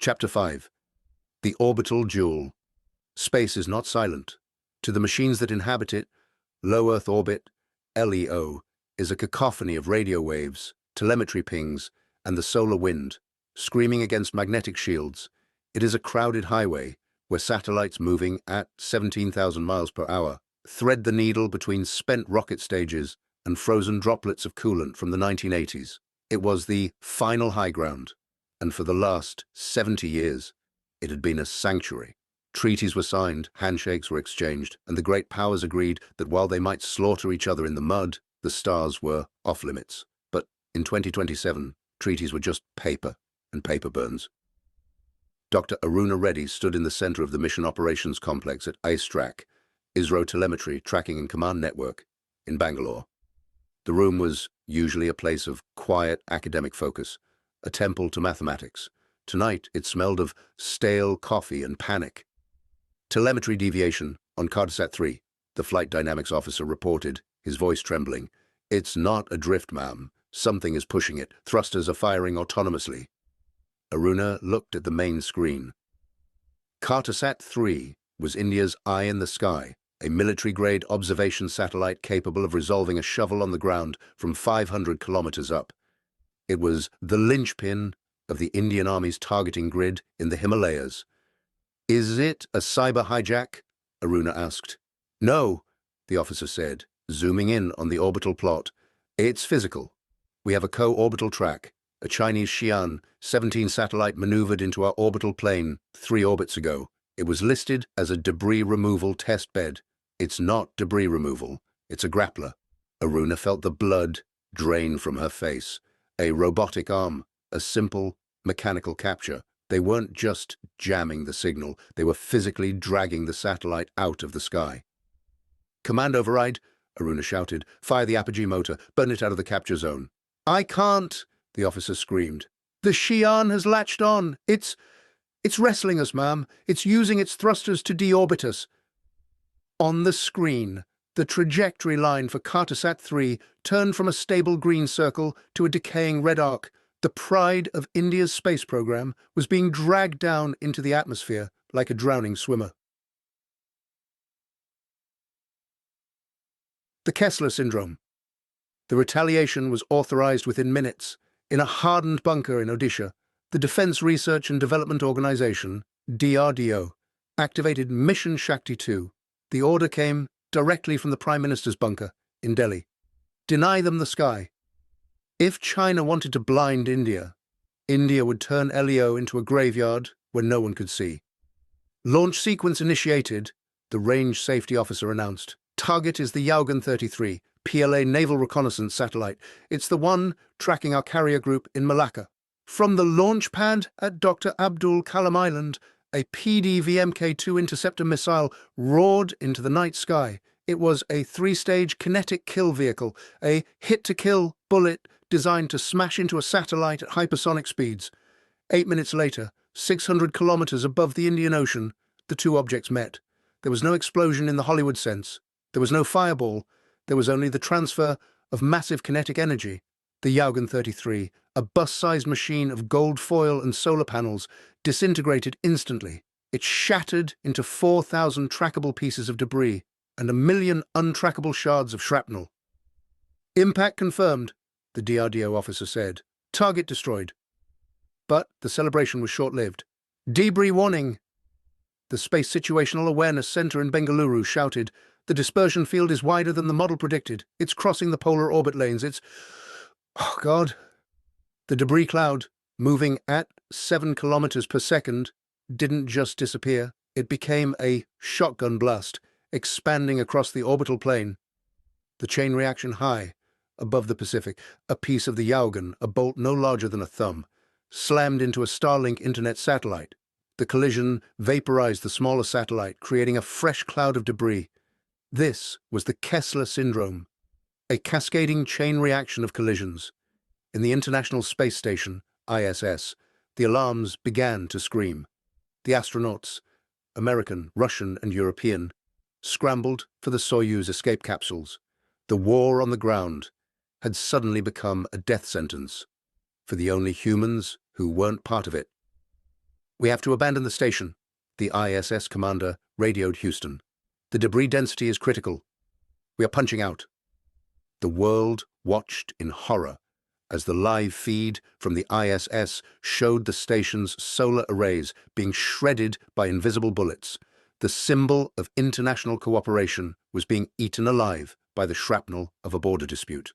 Chapter 5. The Orbital Duel. Space is not silent. To the machines that inhabit it, low Earth orbit, LEO, is a cacophony of radio waves, telemetry pings, and the solar wind, screaming against magnetic shields. It is a crowded highway where satellites moving at 17,000 miles per hour thread the needle between spent rocket stages and frozen droplets of coolant from the 1980s. It was the final high ground, and for the last 70 years, it had been a sanctuary. Treaties were signed, handshakes were exchanged, and the great powers agreed that while they might slaughter each other in the mud, the stars were off limits. But in 2027, treaties were just paper, and paper burns. Dr. Aruna Reddy stood in the center of the Mission Operations Complex at ISTRAC, ISRO Telemetry Tracking and Command Network, in Bangalore. The room was usually a place of quiet academic focus, a temple to mathematics. Tonight, it smelled of stale coffee and panic. Telemetry deviation on Cartosat 3, the flight dynamics officer reported, his voice trembling. It's not adrift, ma'am. Something is pushing it. Thrusters are firing autonomously. Aruna looked at the main screen. Cartosat 3 was India's eye in the sky, a military-grade observation satellite capable of resolving a shovel on the ground from 500 kilometers up. It was the linchpin of the Indian Army's targeting grid in the Himalayas. "Is it a cyber hijack?" Aruna asked. "No," the officer said, zooming in on the orbital plot. "It's physical. We have a co-orbital track. A Chinese Xi'an 17 satellite maneuvered into our orbital plane 3 orbits ago. It was listed as a debris removal test bed. It's not debris removal. It's a grappler." Aruna felt the blood drain from her face. A robotic arm, a simple mechanical capture. They weren't just jamming the signal. They were physically dragging the satellite out of the sky. "Command override," Aruna shouted. "Fire the apogee motor. Burn it out of the capture zone." "I can't," the officer screamed. "The Xi'an has latched on. It's wrestling us, ma'am. It's using its thrusters to deorbit us." On the screen, the trajectory line for Cartosat 3 turned from a stable green circle to a decaying red arc. The pride of India's space program was being dragged down into the atmosphere like a drowning swimmer. The Kessler Syndrome. The retaliation was authorized within minutes. In a hardened bunker in Odisha, the Defense Research and Development Organization, DRDO, activated Mission Shakti 2. The order came directly from the Prime Minister's bunker in Delhi. Deny them the sky. If China wanted to blind India, India would turn LEO into a graveyard where no one could see. "Launch sequence initiated," the range safety officer announced. "Target is the Yaogan 33, PLA naval reconnaissance satellite. It's the one tracking our carrier group in Malacca." From the launch pad at Dr. Abdul Kalam Island, a PD-VMK-2 interceptor missile roared into the night sky. It was a 3-stage kinetic kill vehicle, a hit-to-kill bullet designed to smash into a satellite at hypersonic speeds. 8 minutes later, 600 kilometers above the Indian Ocean, the two objects met. There was no explosion in the Hollywood sense. There was no fireball. There was only the transfer of massive kinetic energy. The Yaogan 33, a bus-sized machine of gold foil and solar panels, disintegrated instantly. It shattered into 4,000 trackable pieces of debris and 1 million untrackable shards of shrapnel. "Impact confirmed," the DRDO officer said. "Target destroyed." But the celebration was short-lived. "Debris warning!" The Space Situational Awareness Center in Bengaluru shouted. "The dispersion field is wider than the model predicted. It's crossing the polar orbit lanes. Oh, God." The debris cloud, moving at 7 kilometers per second, didn't just disappear. It became a shotgun blast, expanding across the orbital plane. The chain reaction high, above the Pacific, a piece of the Yaogan, a bolt no larger than a thumb, slammed into a Starlink internet satellite. The collision vaporized the smaller satellite, creating a fresh cloud of debris. This was the Kessler Syndrome, a cascading chain reaction of collisions. In the International Space Station, ISS, the alarms began to scream. The astronauts, American, Russian, and European, scrambled for the Soyuz escape capsules. The war on the ground had suddenly become a death sentence for the only humans who weren't part of it. We have to abandon the station, the ISS commander radioed Houston. The debris density is critical. We are punching out. The world watched in horror as the live feed from the ISS showed the station's solar arrays being shredded by invisible bullets. The symbol of international cooperation was being eaten alive by the shrapnel of a border dispute.